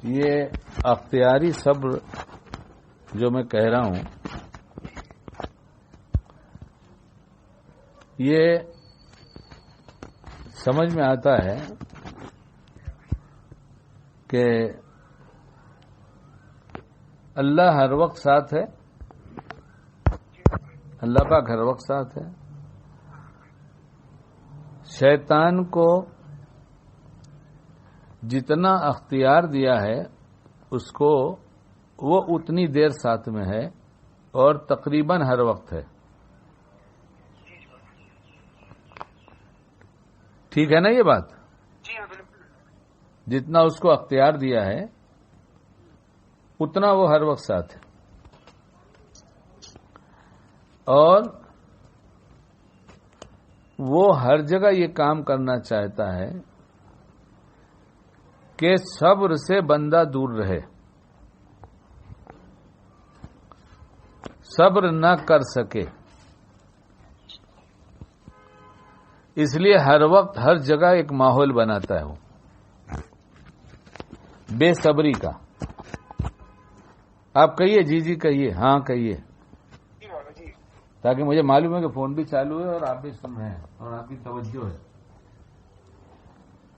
یہ اختیاری صبر جو میں کہہ رہا ہوں، یہ سمجھ میں آتا ہے کہ اللہ ہر وقت ساتھ ہے، اللہ پاک ہر وقت ساتھ ہے. شیطان کو جتنا اختیار دیا ہے اس کو وہ اتنی دیر ساتھ میں ہے اور تقریباً ہر وقت ہے. ٹھیک ہے نا یہ بات؟ جی ہاں بالکل. جتنا اس کو اختیار دیا ہے اتنا وہ ہر وقت ساتھ ہے. اور وہ ہر جگہ یہ کام کرنا چاہتا ہے کہ صبر سے بندہ دور رہے، صبر نہ کر سکے. اس لیے ہر وقت ہر جگہ ایک ماحول بناتا ہے وہ بے صبری کا. آپ کہیے جی جی کہیے، ہاں کہیے، تاکہ مجھے معلوم ہے کہ فون بھی چالو ہے اور آپ بھی سن رہے ہیں اور آپ کی توجہ ہے.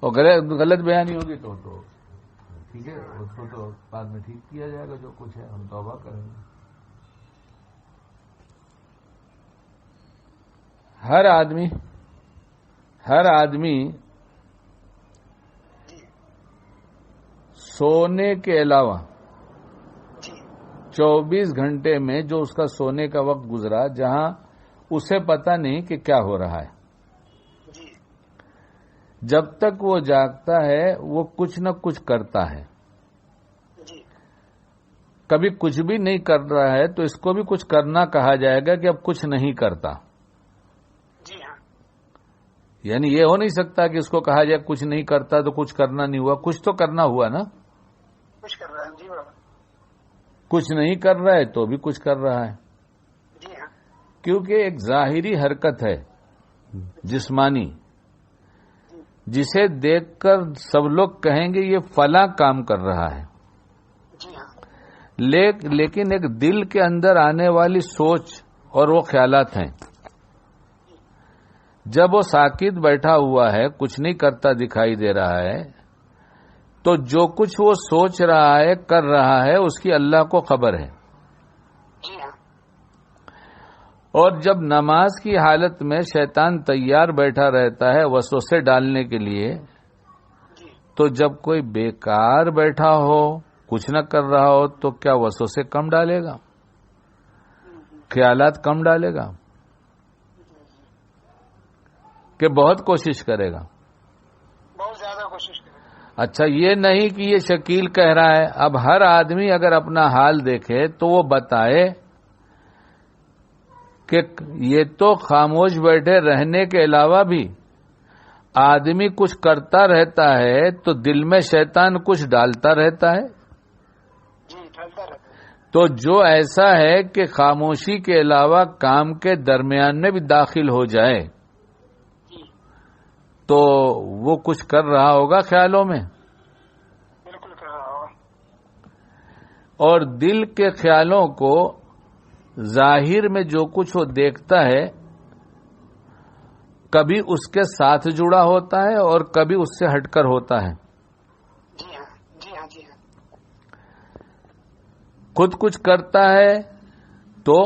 اور غلط بیانی ہوگی تو ٹھیک ہے، اس کو تو بعد میں ٹھیک کیا جائے گا. جو کچھ ہے ہم توبہ کریں گے. ہر آدمی سونے کے علاوہ 24 گھنٹے میں جو اس کا سونے کا وقت گزرا، جہاں اسے پتہ نہیں کہ کیا ہو رہا ہے، جب تک وہ جاگتا ہے وہ کچھ نہ کچھ کرتا ہے. کبھی کچھ بھی نہیں کر رہا ہے تو اس کو بھی کچھ کرنا کہا جائے گا کہ اب کچھ نہیں کرتا. یعنی یہ ہو نہیں سکتا کہ اس کو کہا جائے کچھ نہیں کرتا تو کچھ کرنا نہیں ہوا. کچھ تو کرنا ہوا نا. کچھ کر رہا ہے. جی بابا. کچھ نہیں کر رہا ہے تو بھی کچھ کر رہا ہے. جی ہاں. کیونکہ ایک ظاہری حرکت ہے جسمانی، جسے دیکھ کر سب لوگ کہیں گے یہ فلاں کام کر رہا ہے. جی ہاں. لیکن ایک دل کے اندر آنے والی سوچ اور وہ خیالات ہیں. جب وہ ساکت بیٹھا ہوا ہے، کچھ نہیں کرتا دکھائی دے رہا ہے، تو جو کچھ وہ سوچ رہا ہے کر رہا ہے اس کی اللہ کو خبر ہے. جی ہاں. اور جب نماز کی حالت میں شیطان تیار بیٹھا رہتا ہے وسوسے ڈالنے کے لیے، تو جب کوئی بیکار بیٹھا ہو کچھ نہ کر رہا ہو تو کیا وسوسے کم ڈالے گا؟ خیالات کم ڈالے گا کہ بہت کوشش کرے گا؟ بہت زیادہ کوشش کرے. اچھا، یہ نہیں کہ یہ شکیل کہہ رہا ہے. اب ہر آدمی اگر اپنا حال دیکھے تو وہ بتائے کہ یہ تو خاموش بیٹھے رہنے کے علاوہ بھی آدمی کچھ کرتا رہتا ہے تو دل میں شیطان کچھ ڈالتا رہتا ہے. جی ڈالتا رہتا ہے. تو جو ایسا ہے کہ خاموشی کے علاوہ کام کے درمیان میں بھی داخل ہو جائے تو وہ کچھ کر رہا ہوگا خیالوں میں. بالکل کر رہا ہوگا. اور دل کے خیالوں کو ظاہر میں جو کچھ وہ دیکھتا ہے کبھی اس کے ساتھ جڑا ہوتا ہے اور کبھی اس سے ہٹ کر ہوتا ہے. جی ہاں. جی ہاں. جی ہاں. خود کچھ کرتا ہے تو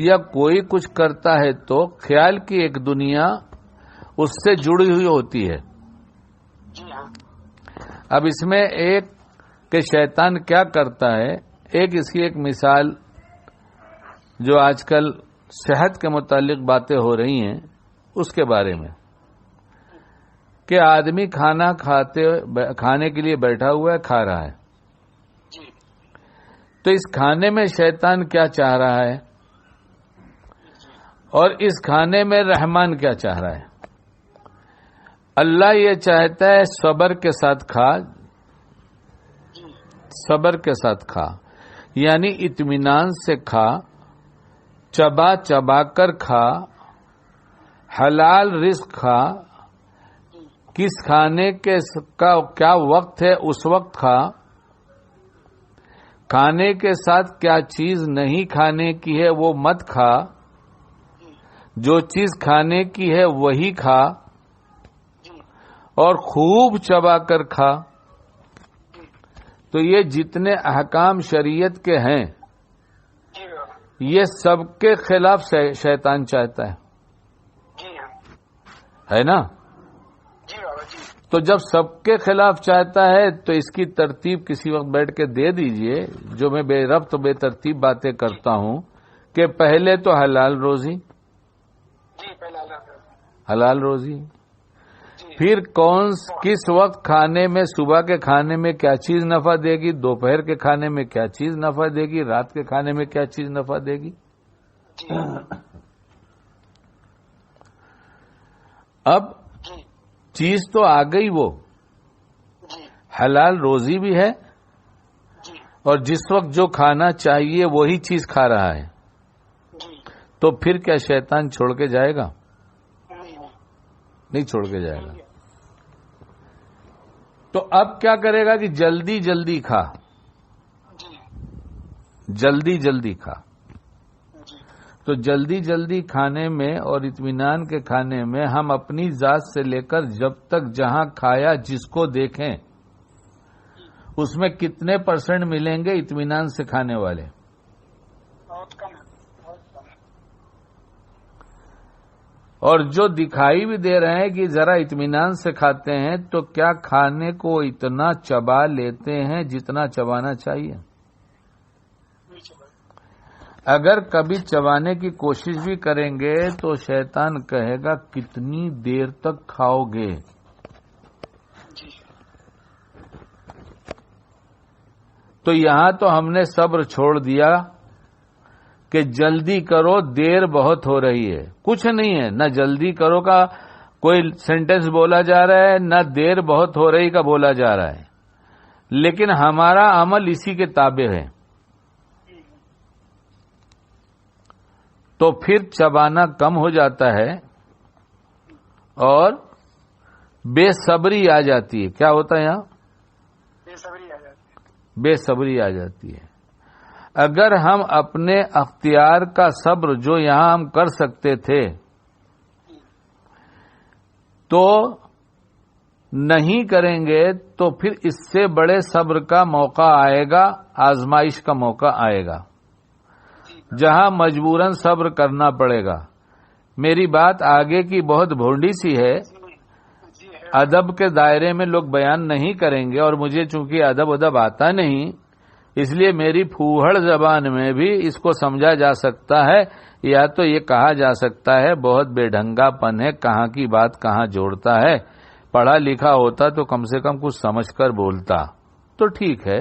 یا کوئی کچھ کرتا ہے تو خیال کی ایک دنیا اس سے جڑی ہوئی ہوتی ہے. جی ہاں. اب اس میں ایک کہ شیطان کیا کرتا ہے، اس کی ایک مثال جو آج کل صحت کے متعلق باتیں ہو رہی ہیں اس کے بارے میں، کہ آدمی کھانے کے لیے بیٹھا ہوا ہے، کھا رہا ہے. جی. تو اس کھانے میں شیطان کیا چاہ رہا ہے اور اس کھانے میں رحمان کیا چاہ رہا ہے؟ اللہ یہ چاہتا ہے صبر کے ساتھ کھا، صبر کے ساتھ کھا، یعنی اطمینان سے کھا، چبا چبا کر کھا، حلال رزق کھا. کس کھانے کا کیا وقت ہے اس وقت کھا. کھانے کے ساتھ کیا چیز نہیں کھانے کی ہے وہ مت کھا، جو چیز کھانے کی ہے وہی کھا، اور خوب چبا کر کھا۔ تو یہ جتنے احکام شریعت کے ہیں یہ سب کے خلاف شیطان چاہتا ہے نا؟ تو جب سب کے خلاف چاہتا ہے تو اس کی ترتیب کسی وقت بیٹھ کے دے دیجئے، جو میں بے ربط بے ترتیب باتیں کرتا ہوں، کہ پہلے تو حلال روزی، حلال روزی، پھر کس وقت کھانے میں، صبح کے کھانے میں کیا چیز نفع دے گی، دوپہر کے کھانے میں کیا چیز نفع دے گی، رات کے کھانے میں کیا چیز نفع دے گی۔ اب چیز تو آ گئی، وہ حلال روزی بھی ہے، اور جس وقت جو کھانا چاہیے وہی چیز کھا رہا ہے، تو پھر کیا شیطان چھوڑ کے جائے گا؟ نہیں چھوڑ کے جائے گا۔ تو اب کیا کرے گا کہ جلدی جلدی کھا، جلدی جلدی کھا۔ تو جلدی جلدی کھانے میں اور اطمینان کے کھانے میں ہم اپنی ذات سے لے کر جب تک جہاں کھایا جس کو دیکھیں اس میں کتنے پرسنٹ ملیں گے اطمینان سے کھانے والے؟ اور جو دکھائی بھی دے رہے ہیں کہ ذرا اطمینان سے کھاتے ہیں، تو کیا کھانے کو اتنا چبا لیتے ہیں جتنا چبانا چاہیے؟ اگر کبھی چبانے کی کوشش بھی کریں گے تو شیطان کہے گا کتنی دیر تک کھاؤ گے؟ تو یہاں تو ہم نے صبر چھوڑ دیا کہ جلدی کرو، دیر بہت ہو رہی ہے۔ کچھ نہیں ہے، نہ جلدی کرو کا کوئی سینٹنس بولا جا رہا ہے، نہ دیر بہت ہو رہی کا بولا جا رہا ہے، لیکن ہمارا عمل اسی کے تابع ہے۔ تو پھر چبانا کم ہو جاتا ہے اور بے صبری آ جاتی ہے۔ کیا ہوتا ہے یہاں؟ بے صبری آ جاتی ہے۔ اگر ہم اپنے اختیار کا صبر جو یہاں ہم کر سکتے تھے تو نہیں کریں گے تو پھر اس سے بڑے صبر کا موقع آئے گا، آزمائش کا موقع آئے گا، جہاں مجبوراً صبر کرنا پڑے گا۔ میری بات آگے کی بہت بھونڈی سی ہے، ادب کے دائرے میں لوگ بیان نہیں کریں گے، اور مجھے چونکہ ادب آتا نہیں، اس لیے میری پھوہڑ زبان میں بھی اس کو سمجھا جا سکتا ہے، یا تو یہ کہا جا سکتا ہے بہت بے ڈھنگا پن ہے، کہاں کی بات کہاں جوڑتا ہے، پڑھا لکھا ہوتا تو کم سے کم کچھ سمجھ کر بولتا تو ٹھیک ہے،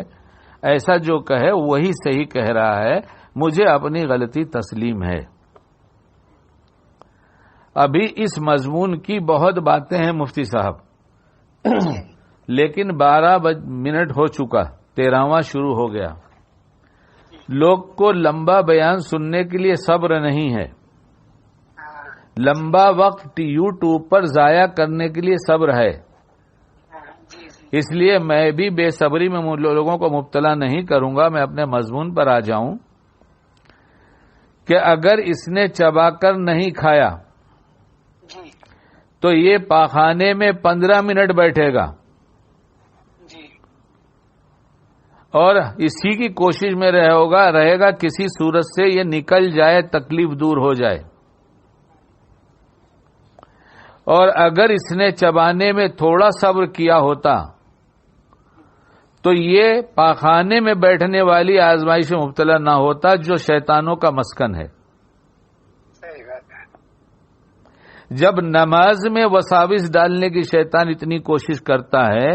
ایسا جو کہے وہی صحیح کہہ رہا ہے، مجھے اپنی غلطی تسلیم ہے۔ ابھی اس مضمون کی بہت باتیں ہیں مفتی صاحب، لیکن 12 منٹ ہو چکا، 13واں شروع ہو گیا۔ لوگ کو لمبا بیان سننے کے لیے صبر نہیں ہے، لمبا وقت یوٹیوب پر ضائع کرنے کے لیے صبر ہے۔ اس لیے میں بھی بے صبری میں لوگوں کو مبتلا نہیں کروں گا، میں اپنے مضمون پر آ جاؤں کہ اگر اس نے چبا کر نہیں کھایا تو یہ پاخانے میں 15 منٹ بیٹھے گا اور اسی کی کوشش میں رہے گا کسی صورت سے یہ نکل جائے، تکلیف دور ہو جائے۔ اور اگر اس نے چبانے میں تھوڑا صبر کیا ہوتا تو یہ پاخانے میں بیٹھنے والی آزمائش میں مبتلا نہ ہوتا جو شیطانوں کا مسکن ہے۔ جب نماز میں وساوس ڈالنے کی شیطان اتنی کوشش کرتا ہے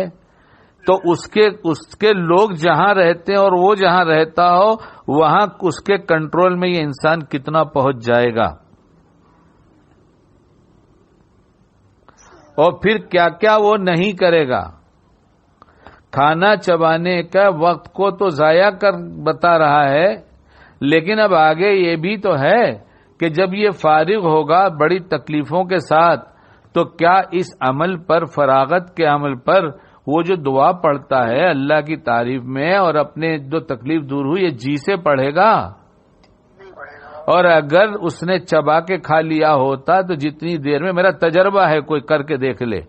تو اس کے لوگ جہاں رہتے ہیں اور وہ جہاں رہتا ہو وہاں اس کے کنٹرول میں یہ انسان کتنا پہنچ جائے گا، اور پھر کیا کیا وہ نہیں کرے گا۔ کھانا چبانے کا وقت کو تو ضائع کر بتا رہا ہے، لیکن اب آگے یہ بھی تو ہے کہ جب یہ فارغ ہوگا بڑی تکلیفوں کے ساتھ تو کیا اس عمل پر، فراغت کے عمل پر وہ جو دعا پڑھتا ہے اللہ کی تعریف میں اور اپنے جو تکلیف دور ہوئی، یہ جی سے پڑھے گا، نہیں پڑے گا. اور اگر اس نے چبا کے کھا لیا ہوتا تو جتنی دیر میں، میرا تجربہ ہے، کوئی کر کے دیکھ لے،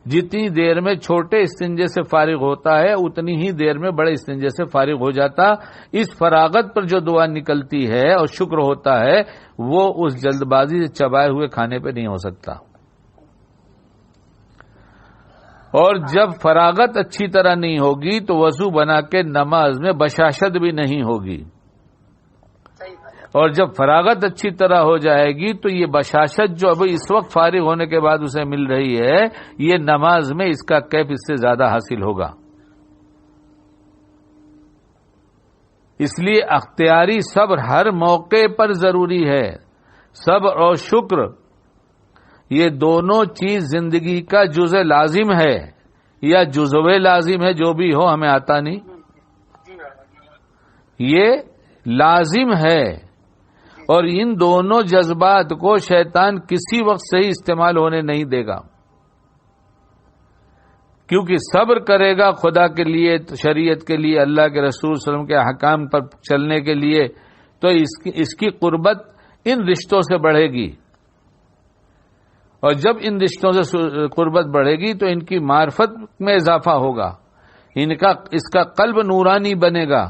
جتنی دیر میں چھوٹے استنجے سے فارغ ہوتا ہے اتنی ہی دیر میں بڑے استنجے سے فارغ ہو جاتا. اس فراغت پر جو دعا نکلتی ہے اور شکر ہوتا ہے وہ اس جلد بازی سے چبائے ہوئے کھانے پہ نہیں ہو سکتا. اور جب فراغت اچھی طرح نہیں ہوگی تو وضو بنا کے نماز میں بشاشت بھی نہیں ہوگی، صحیح بات. اور جب فراغت اچھی طرح ہو جائے گی تو یہ بشاشت جو ابھی اس وقت فارغ ہونے کے بعد اسے مل رہی ہے، یہ نماز میں اس کا کیف اس سے زیادہ حاصل ہوگا. اس لیے اختیاری صبر ہر موقع پر ضروری ہے. صبر اور شکر یہ دونوں چیز زندگی کا جزء لازم ہے یا جزو لازم ہے، جو بھی ہو، ہمیں آتا نہیں. جی بابا. یہ لازم ہے، اور ان دونوں جذبات کو شیطان کسی وقت صحیح استعمال ہونے نہیں دے گا، کیونکہ صبر کرے گا خدا کے لیے، شریعت کے لیے، اللہ کے رسول صلی اللہ علیہ وسلم کے احکام پر چلنے کے لیے، تو اس کی قربت ان رشتوں سے بڑھے گی. اور جب ان رشتوں سے قربت بڑھے گی تو ان کی معرفت میں اضافہ ہوگا، اس کا قلب نورانی بنے گا.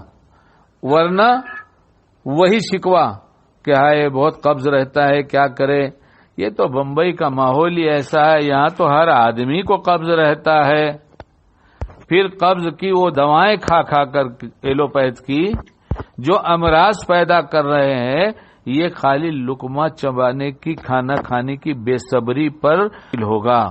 ورنہ وہی شکوہ کہ ہائے بہت قبض رہتا ہے، کیا کرے. یہ تو بمبئی کا ماحول ہی ایسا ہے، یہاں تو ہر آدمی کو قبض رہتا ہے. پھر قبض کی وہ دوائیں کھا کھا کر ایلوپیتھ کی جو امراض پیدا کر رہے ہیں، یہ خالی لقمہ چبانے کی، کھانا کھانے کی بے صبری پر ہوگا.